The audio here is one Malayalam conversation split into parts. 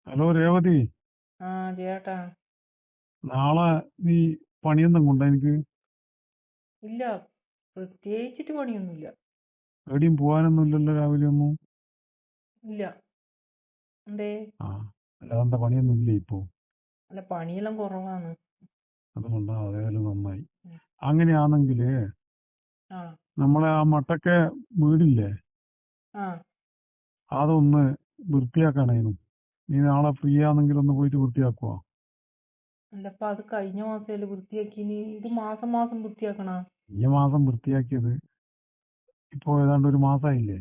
ഹലോ രേവതി. ആ ചേട്ടാ. നാളെ നീ പണിയൊന്നും കൊണ്ട എനിക്ക്? ഇല്ല, പ്രത്യേകിച്ചിട്ട് പണിയൊന്നുമില്ല. എവിടെയും പോകാനൊന്നും ഇല്ലല്ലോ രാവിലെ ഒന്നും? ഇല്ല. എന്തേ? ആ, അല്ലാതെ പണിയൊന്നും ഇല്ലേ ഇപ്പോ? അല്ല, പണിയെല്ലാം കുറവാണ്. അതുകൊണ്ടാ, അതേലും നന്നായി. ഉം. അങ്ങനെയാണെങ്കില് ആ. നമ്മളെ ആ മട്ടക്കെ വീടില്ലേ, ആ. അതൊന്ന് വൃത്തിയാക്കാനായിരുന്നു. നീ നാളെ ഫ്രീ ആണെങ്കിൽ ഒന്ന് പോയിട്ട് വൃത്തിയാക്കുവോ? അല്ല, അപ്പൊ അത് കഴിഞ്ഞ മാസമല്ലേ വൃത്തിയാക്കിനി? ഇത് മാസം മാസം വൃത്തിയാക്കണ? ഈ മാസം വൃത്തിയാക്കിയത് ഇപ്പോ ഏതാണ്ട് ഒരു മാസമായില്ലേ.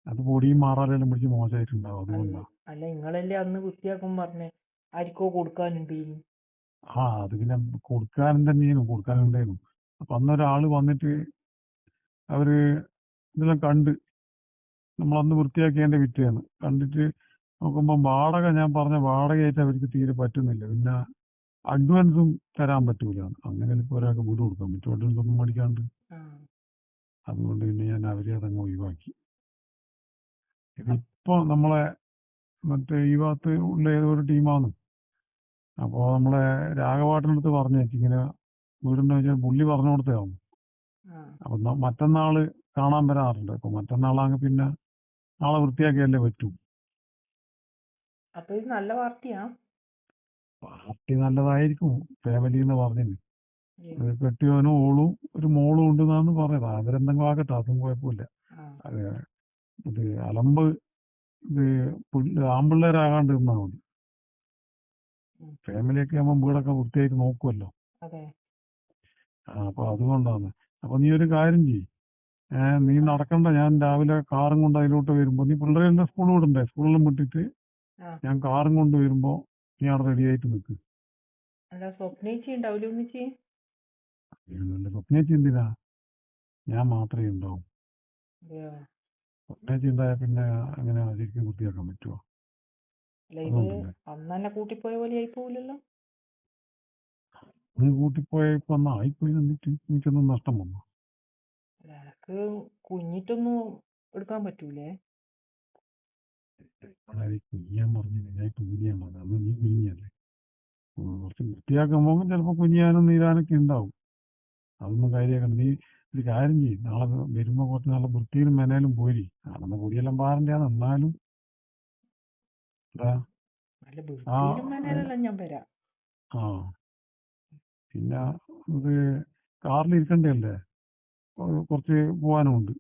അത് പൊടിയും മാറാലെല്ലാം പിടിച്ച് മോശമായിട്ടുണ്ടാവും, അല്ല, അതുകൊണ്ടാ. അല്ല, നിങ്ങളല്ലേ അന്ന് വൃത്തിയാക്കും പറഞ്ഞേ? ആർക്കോ കൊടുക്കാനുണ്ട് ഇനി. ആ, അത് പിന്നെ കൊടുക്കാനും തന്നെയാണ്, കൊടുക്കാനുണ്ടായിരുന്നു. അപ്പൊ അന്നൊരാള് വന്നിട്ട് അവര് ഇതെല്ലാം കണ്ട്, നമ്മളന്ന് വൃത്തിയാക്കിയതിന്റെ പിറ്റേന്ന് കണ്ടിട്ട് നോക്കുമ്പോൾ വാടക, ഞാൻ പറഞ്ഞ വാടകയായിട്ട് അവർക്ക് തീരെ പറ്റുന്നില്ല. പിന്നെ അഡ്വാൻസും തരാൻ പറ്റൂല. അങ്ങനെ ഇപ്പോൾ ഒരാൾക്ക് വീട് കൊടുക്കാൻ പറ്റും അഡ്വാൻസ് ഒന്നും മേടിക്കാണ്ട്? ആ. അതുകൊണ്ട് പിന്നെ ഞാൻ അവരെ അതങ്ങ് ഒഴിവാക്കി. അപ്പ് ഇതിപ്പോ നമ്മളെ മറ്റേ ഈ ഭാഗത്ത് ഉള്ള ഏതോ ഒരു ടീമാണ്. അപ്പോൾ നമ്മളെ രാഘവാട്ടനടുത്ത് പറഞ്ഞു ഇങ്ങനെ വീടെന്ന് വെച്ചാൽ പുള്ളി പറഞ്ഞു കൊടുത്തതാവും. ആ. അപ്പൊ മറ്റന്നാള് കാണാൻ വരാറുണ്ട്. അപ്പൊ മറ്റന്നാളാണെങ്കിൽ പിന്നെ നാളെ വൃത്തിയാക്കിയല്ലേ പറ്റൂ. അപ്പൊ ഇത് നല്ല പാർട്ടിയാ? പാർട്ടി നല്ലതായിരിക്കും, ഫാമിലി എന്ന് പറഞ്ഞിന്. ഏ. കെട്ടിയവനും ഓളും ഒരു മോളും ഉണ്ടെന്നാണ് പറഞ്ഞത്. അവരെന്തെങ്കിലും ആകട്ടെ, അതും കുഴപ്പമില്ല. ആ. അത് ഇത് അലമ്പ്, ഇത് ആമ്പിള്ളേരാകാണ്ട് നിന്നാൽ മതി. ഉം. ഫാമിലിയൊക്കെ ആകുമ്പോൾ വീടൊക്കെ വൃത്തിയായിട്ട് നോക്കുമല്ലോ. അതെ. അപ്പൊ അതുകൊണ്ടാണ്. അപ്പൊ നീ ഒരു കാര്യം ചെയ്യ്. നീ ആ. നടക്കണ്ട, ഞാൻ രാവിലെ കാറും കൊണ്ട് അതിലോട്ട് വരുമ്പോ നീ പിള്ളേരെല്ലാം സ്കൂളിൽ വിടണ്ടേ, സ്കൂളിലും വിട്ടിട്ട് ആ. ഞാൻ കാറും കൊണ്ട് വരുമ്പോ നീ അവിടെ റെഡി ആയിട്ട് നിൽക്ക്. അല്ല, സ്വപ്നേച്ചി ഉണ്ടാവില്ല ഒന്നിച്ച്? നല്ല സ്വപ്നേച്ചി എന്തിനാ, ഞാൻ മാത്രമേ ഉണ്ടാവും. അതെയോ? സ്വപ്നേച്ചി ഉണ്ടായാൽ പിന്നെ അങ്ങനെ ശരിക്കും വൃത്തിയാക്കാൻ പറ്റുമോ? അല്ല, ഇത് അതുകൊണ്ടല്ലേ. അന്ന് തന്നെ കൂട്ടിപ്പോയ പോലെ ആയി പോവില്ലല്ലോ? നീ കൂട്ടിപ്പോയപ്പോ എന്നാ ആയിപ്പോയി എന്നിട്ട് എനിക്കൊന്നും നഷ്ടം വന്നു. അല്ല, എനക്ക് കുഞ്ഞിട്ടൊന്നും എടുക്കാൻ പറ്റൂലേ? വളരെ കുനിയാൻ പറഞ്ഞില്ല, ഞാൻ കുനിയാൻ പറഞ്ഞു, അന്ന് നീ കുനിയല്ലേ. കുറച്ച് വൃത്തിയാക്കുമ്പോൾ ചിലപ്പോൾ കുനിയാനും നീരാനൊക്കെ ഉണ്ടാവും. അതൊന്നും കാര്യമാക്കണം. നീ ഒരു കാര്യം ചെയ്യും, നാളെ വരുമ്പോൾ കുറച്ച് നാളെ വൃത്തിയിലും മെനയിലും പോരി. നാളെ പൊടിയെല്ലാം പാറണ്ടാണ്, എന്നാലും എന്താ. നല്ല ആ വൃത്തിയിലും മേനയിലെല്ലാം ഞാൻ വരാം. ആ പിന്നെ ഇത് കാറിലിരിക്കണ്ടല്ലേ, കുറച്ച് പോകാനുമുണ്ട്.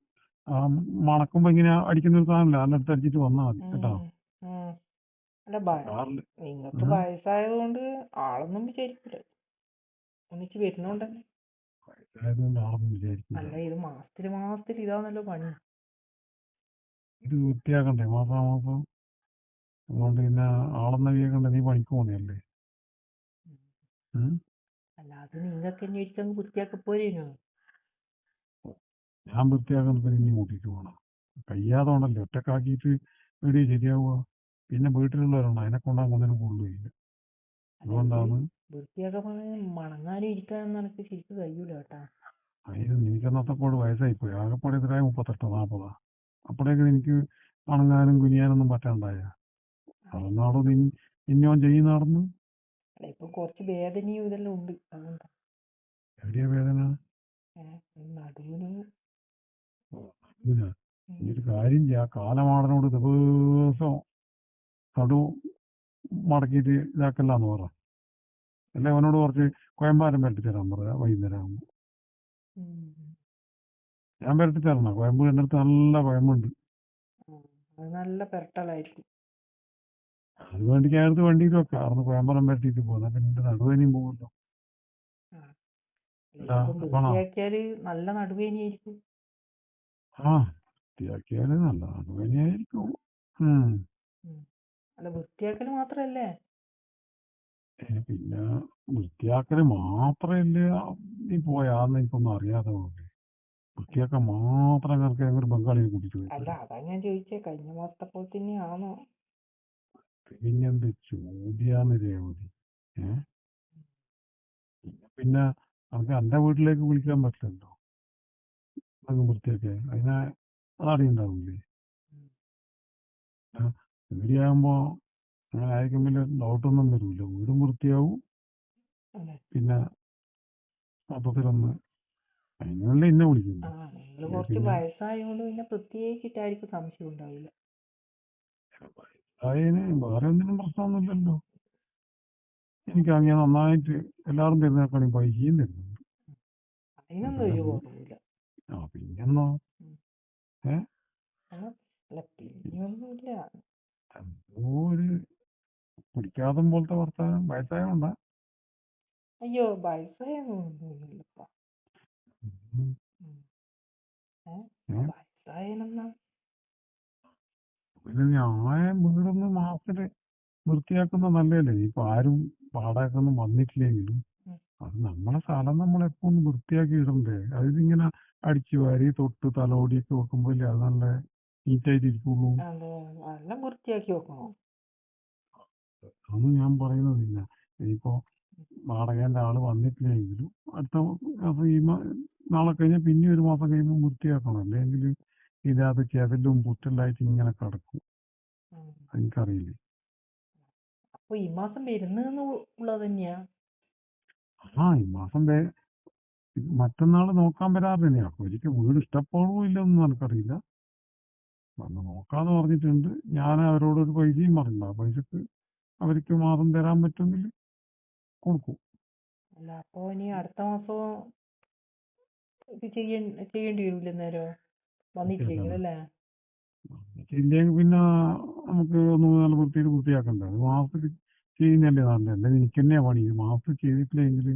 ആ, മണക്കുമ്പോ ഇങ്ങനെ അടിക്കുന്ന ഒരു സാധനമില്ല, അതിനടുത്ത് അടിച്ചിട്ട് വന്നാൽ മതി കേട്ടോ. ഉം. ഉം. അല്ല, കാറിൽ നിങ്ങക്ക് വയസ്സായത് കൊണ്ട് ആളൊന്നും വിചാരിക്കൂല. ഒന്നിച്ച് വരുന്നോണ്ടല്ലേ. വയസ്സായതുകൊണ്ട് ആളൊന്നും വിചാരിക്കില്ല. അല്ല, ഇത് മാസത്തില് മാസത്തില് ഇതാണല്ലോ പണി. ഇത് വൃത്തിയാക്കണ്ടേ മാസം. അതുകൊണ്ട് പിന്നെ ആളെന്ന് വിചാരിക്കണ്ടേ, നീ പണിക്ക് പോകുന്നതല്ലേ. ഉം. ഉം. അല്ല, അത് നിങ്ങൾക്ക് തന്നെ ഒരിക്കലും വൃത്തിയാക്കി പോരേനു. ഞാൻ വൃത്തിയാക്കുന്നതിന് ഇനി കൂട്ടിയിട്ട് പോകണം. കഴിയാതെ ഒറ്റക്കാക്കിയിട്ട് വീഡിയോ ശരിയാവുക. പിന്നെ വീട്ടിലുള്ളവരുണ്ട്, അതിനെ കൊണ്ടാകും ഒന്നിനും കൊള്ളുകയില്ല. അല്ല, ഇത് അതുകൊണ്ടാണ്. വൃത്തിയാക്കാൻ മണങ്ങാനും ഇരിക്കാനൊന്നും എനിക്ക് ശരിക്കും കഴിയൂല കേട്ടാ. അതിന് നിനക്കെന്നത്തപ്പോൾ വയസ്സായിപ്പോയി, ആകെപ്പാടെ എത്രയായി, 38 40. അപ്പോഴേക്ക് എനിക്ക് അണങ്ങാനും കുനിയാനൊന്നും പറ്റാണ്ടായ. അല്ല, അതൊന്നാടോ ഇന്നോൻ ചെയ്യുന്ന നടന്ന്. അല്ല, ഇപ്പൊ കുറച്ച് വേദനയും ഇതെല്ലാം ഉണ്ട്, അതുകൊണ്ടാ. എവിടെയാ വേദന? നടുവിനും. ഓ, അതിനാ. ഉം. നീ ഒരു കാര്യം ചെയ്യാ, കാലമാടനോട് ദിവസം നടു മടക്കിയിട്ട് ഇതാക്കല്ലാന്ന് പറ. അല്ലെ അവനോട് കുറച്ച് കോയമ്പാരം പരട്ടി തരാൻ പറയാ വൈകുന്നേരം ആകുമ്പോൾ. ഉം. ഞാൻ പരട്ടി തരണോ? കോയമ്പ് എൻ്റെ അടുത്ത് നല്ല കോയമ്പുണ്ട്. ഉം. അത് നല്ല പെരട്ടലായിരിക്കും. അത് വേണ്ടിക്ക് അയാൾക്ക് വണ്ടിയിൽ വെക്കാം, അവിടുന്ന് കോയമ്പലം പരട്ടിയിട്ട് പോകുന്ന പിന്നെ എൻ്റെ നടുവേനയും പോകുമല്ലോ. ആ. അല്ല, അല്ല ഇതിപ്പം അപ്പാണോ? വൃത്തിയാക്കിയാല് നല്ല നടുവേദനയായിരിക്കും. ആ, വൃത്തിയാക്കിയാൽ നല്ല നടുവേനയായിരിക്കും. ഉം. ഉം. അല്ല, വൃത്തിയാക്കല് മാത്രല്ലേ? പിന്നെ വൃത്തിയാക്കൽ മാത്രമല്ല, നീ പോയാന്ന് എനിക്കൊന്നും അറിയാതെ പോലെ വൃത്തിയാക്കാൻ മാത്രം കണക്കെ ഒരു ബംഗാളിയെ കൂട്ടിട്ട് അല്ല, പോയിപ്പോരാ. അതാ ഞാൻ ചോദിച്ചേ, കഴിഞ്ഞ മാസത്തെ പോലെ തന്നെയാണോ? പിന്നെന്ത് ചോദ്യാന്ന് രേവതി. ഏഹ് പിന്നെ നമുക്ക് എൻ്റെ വീട്ടിലേക്ക് വിളിക്കാൻ പറ്റില്ലല്ലോ, നമുക്ക് വൃത്തിയാക്കെ അതിനെ അതടി ഉണ്ടാവില്ലേ. ഉം. ഏഹ്? പേടിയാകുമ്പോ അങ്ങനെ ആയിരിക്കും വലിയ ഡൗട്ടൊന്നും വരില്ല. വീടും വൃത്തിയാവും. അതെ. പിന്നെ മൊത്തത്തിലൊന്ന് അതിനല്ലേ എന്നെ ആ വിളിക്കുന്നു. നിങ്ങൾ കുറച്ച് പിന്നെ വയസ്സായതുകൊണ്ട് പിന്നെ പ്രത്യേകിച്ചിട്ടായിരിക്കും സംശയം ഉണ്ടാവില്ല. അതിന് വേറെ ഒന്നിനും പ്രശ്നമൊന്നുമില്ലല്ലോ. എനിക്ക് അങ്ങനെ നന്നായിട്ട് എല്ലാവരും തരുന്നേക്കാളും പൈസയും തരുന്നുണ്ട്. അതിനൊന്നും അതെല്ലാം ഒരു കുറവില്ല. പിന്നെന്നോ ഉം. ഏഹ് അല്ല പിന്നെയൊന്നുമില്ല. എന്തോ ഒരു പിടിക്കാതം പോലത്തെ വർത്താനം വയസ്സായോണ്ടാ. അയ്യോ വയസ്സായൊന്നുമില്ലപ്പാ. ഉം. ഏഹ് വയസ്സായെന്നാ പിന്നെ ഞാൻ വീടൊന്ന് മാസത്തില് വൃത്തിയാക്കുന്ന നല്ലതല്ലേ. ഇപ്പൊ ആരും പാടാക്കൊന്നും വന്നിട്ടില്ലെങ്കിലും അത് നമ്മളെ സ്ഥലം നമ്മൾ എപ്പോഴും വൃത്തിയാക്കി ഇടണ്ടേ. അതിങ്ങനെ അടിച്ചു വാരി തൊട്ട് തലോടിയൊക്കെ വെക്കുമ്പോഴല്ലേ അത് നല്ല നീറ്റായിട്ട് ഇരിക്കുള്ളൂ. അതെ എല്ലാം വൃത്തിയാക്കി വെക്കണം. അതൊന്നും ഞാൻ പറയുന്നതില്ല. ഇനിയിപ്പോ വാടകേന്റെ ആള് വന്നിട്ടില്ലെങ്കിലും അടുത്ത മാസം നാളെ കഴിഞ്ഞാൽ പിന്നെ ഒരു മാസം കഴിയുമ്പോൾ വൃത്തിയാക്കണം. അല്ലെങ്കിൽ ഇതിനകത്ത് ചെതലും പുറ്റലായിട്ട് ഇങ്ങനെ കിടക്കും. ഉം. എനിക്കറിയില്ലേ. അപ്പൊ ഈ മാസം വരുന്നെന്ന് ഉള്ളത് തന്നെയാ. ഈ മാസം മറ്റന്നാൾ നോക്കാൻ വരാറില്ല. അപ്പൊ എനിക്ക് വീട് ഇഷ്ടപ്പെടുവോ ഇല്ലെന്നൊന്നും എനിക്കറിയില്ല. വന്ന് നോക്കാന്ന് പറഞ്ഞിട്ടുണ്ട്. ഞാൻ അവരോടൊരു പൈസയും പറഞ്ഞില്ല. ആ പൈസക്ക് അവർക്ക് മാസം തരാൻ പറ്റുമെങ്കിൽ കൊടുക്കും. അല്ല അപ്പൊ ഇനി അടുത്ത മാസം ഇത് ചെയ്യേണ്ടി വരൂല നേരം വന്നിട്ടില്ലെങ്കിൽ അല്ലേ. ഇല്ലെങ്കിൽ പിന്നെ നമുക്ക് ഒന്ന് നല്ല വൃത്തിയിൽ വൃത്തിയാക്കണ്ടേ. അത് മാസത്തിൽ ചെയ്യുന്നതല്ലേ നല്ലത്. അല്ലെങ്കിൽ എനിക്ക് തന്നെയാ പണി. മാസത്തിൽ ചെയ്തിട്ടില്ലെങ്കിൽ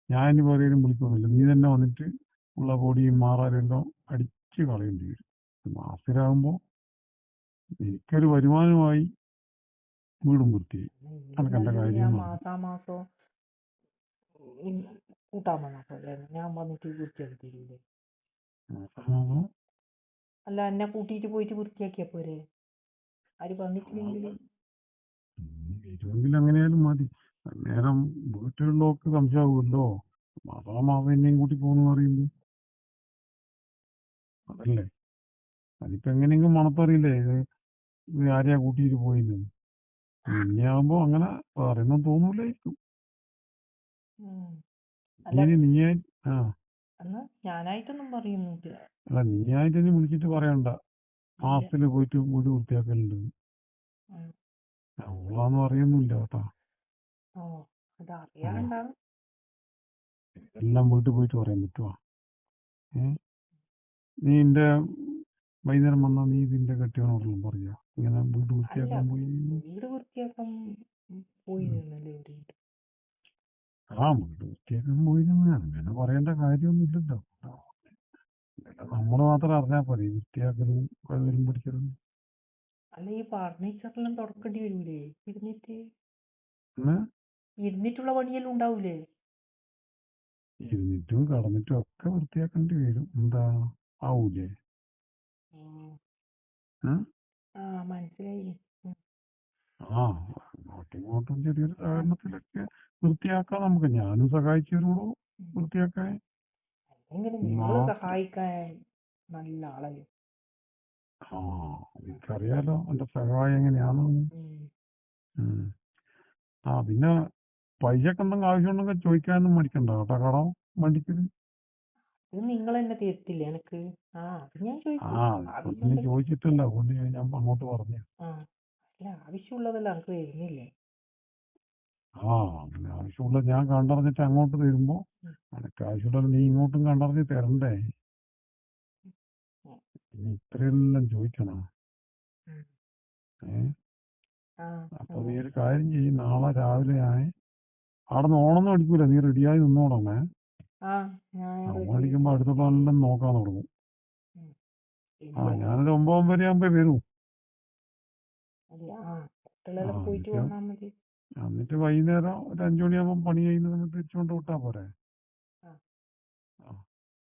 ഞാൻ ഇനി വേറെയും വിളിക്കൊന്നുമില്ല. നീ തന്നെ വന്നിട്ട് ഉള്ള പൊടിയും മാറാലെല്ലാം അടിച്ച് കളയേണ്ടി വരും. മാസത്തിലാകുമ്പോൾ എനിക്കൊരു വരുമാനമായി വീടും വൃത്തിയായി. അനക്ക് എൻ്റെ നല്ലത് കാര്യം ഞാൻ നടക്കും. മാസാമാസം കൂട്ടാൻ വന്നപ്പോഴല്ലേ ഞാൻ വന്നിട്ട് വൃത്തിയാക്കി തരൂലേ. മാസമാകുമ്പോൾ അല്ല എന്നെ കൂട്ടിയിട്ട് പോയിട്ട് വൃത്തിയാക്കിയാ പോരെ ആര് വന്നിട്ടില്ലെങ്കിൽ. വരുമെങ്കിൽ അങ്ങനെയാലും മതി. നേരം വീട്ടിലുള്ളവർക്ക് സംശയമാകുമല്ലോ. മാസം എന്നെയും കൂട്ടി പോകുന്നു പറയുമ്പോൾ അതല്ലേ. അതിപ്പോ എങ്ങനെയെങ്കിലും മണത്തറിയില്ലേ ഇത് ആരെയാ കൂട്ടിയിട്ട് പോയിന്ന്. ഇനിയാകുമ്പോ അങ്ങനെ പറയുമ്പോ തോന്നൂലായിരിക്കും. അല്ല നീയായി എന്നാ ഞാനായിട്ടൊന്നും പറയുന്നില്ല. അല്ല നീയായിട്ട് ഇനി വിളിച്ചിട്ട് പറയണ്ട മാസത്തില് പോയിട്ട് വീട് വൃത്തിയാക്കലുണ്ട്. അവളാന്ന് അറിയുന്നില്ല കേട്ടാ. ഓ അത് അറിയാണ്ടാണ്. എല്ലാം വീട്ടിൽ പോയിട്ട് പറയാൻ പറ്റുവാ. നീ എന്റെ വൈകുന്നേരം വന്നാൽ നീ ഇതിന്റെ കെട്ടിയവനോടെല്ലാം പറയാ ഇങ്ങനെ വീട് അല്ല വൃത്തിയാക്കാൻ പോയി. വീട് വൃത്തിയാക്കാൻ പോയി നിന്നല്ലേ ഒരു വീട് വൃത്തിയാക്കാൻ പോയി അങ്ങനെ പറയേണ്ട കാര്യമൊന്നും ഇല്ലല്ലോ. നമ്മള് മാത്രം അറിഞ്ഞാൽ പോരെ വൃത്തിയാക്കലും കഴുകലും പിടിക്കലും. അല്ല ഈ ഫർണിച്ചറെല്ലാം തുറക്കേണ്ടി വരൂലേ ഇരുന്നിട്ട്. പിന്നെ ഇരുന്നിട്ടുള്ള പണിയെല്ലാം ഉണ്ടാവൂലേ. ഇരുന്നിട്ടും കടന്നിട്ടും ഒക്കെ വൃത്തിയാക്കേണ്ടി വരും. എന്താ ആവൂലേ? മനസ്സിലായി. അങ്ങോട്ടും ഇങ്ങോട്ടും ചെറിയൊരു സഹകരണത്തിലൊക്കെ വൃത്തിയാക്കാം നമുക്ക്. ഞാനും സഹായിച്ചു തരുള്ളൂ വൃത്തിയാക്കാൻ. എങ്ങനെ നിങ്ങൾ സഹായിക്കാൻ നല്ല ആളല്ലേ. എനിക്കറിയാലോ എന്റെ സഹായം എങ്ങനെയാണെന്ന്. പിന്നെ പൈസക്ക് എന്തെങ്കിലും ആവശ്യമുണ്ടെങ്കിൽ ചോദിക്കാനൊന്നും മടിക്കണ്ട കേട്ടോ. കടം വണ്ടിക്ക് ഇത് നിങ്ങൾ തന്നെ തീർത്തില്ലേ എനക്ക്. അത് ഞാൻ നീ ചോദിച്ചിട്ടില്ല. അതുകൊണ്ട് ഞാൻ അങ്ങോട്ട് പറഞ്ഞു. അല്ല ആവശ്യമുള്ളതല്ല എനിക്ക് വരുന്നില്ലേ. അങ്ങനെ ആവശ്യമുള്ള ഞാൻ കണ്ടറിഞ്ഞിട്ട് അങ്ങോട്ട് തരുമ്പോ എനക്ക് ആവശ്യമുള്ള നീ ഇങ്ങോട്ടും കണ്ടറിഞ്ഞ് തരണ്ടേ. നീ ഇത്രയെല്ലാം ചോദിക്കണോ? അപ്പൊ നീ ഒരു കാര്യം ചെയ്യും. നാളെ രാവിലെ ഞാൻ അവിടെ നിന്ന് ഓണൊന്നും അടിക്കൂല. നീ റെഡിയായി നിന്നോടണേ. ഓണടിക്കുമ്പോ അടുത്തുള്ളതെല്ലാം നോക്കാൻ തുടങ്ങും. ഞാനൊരു 9 ആകുമ്പോ വരും. എന്നിട്ട് വൈകുന്നേരം ഒരു 5 മണിയാകുമ്പോൾ പണി കഴിയുന്ന സമയത്ത് തിരിച്ചുകൊണ്ട് വിട്ടാ പോരെ.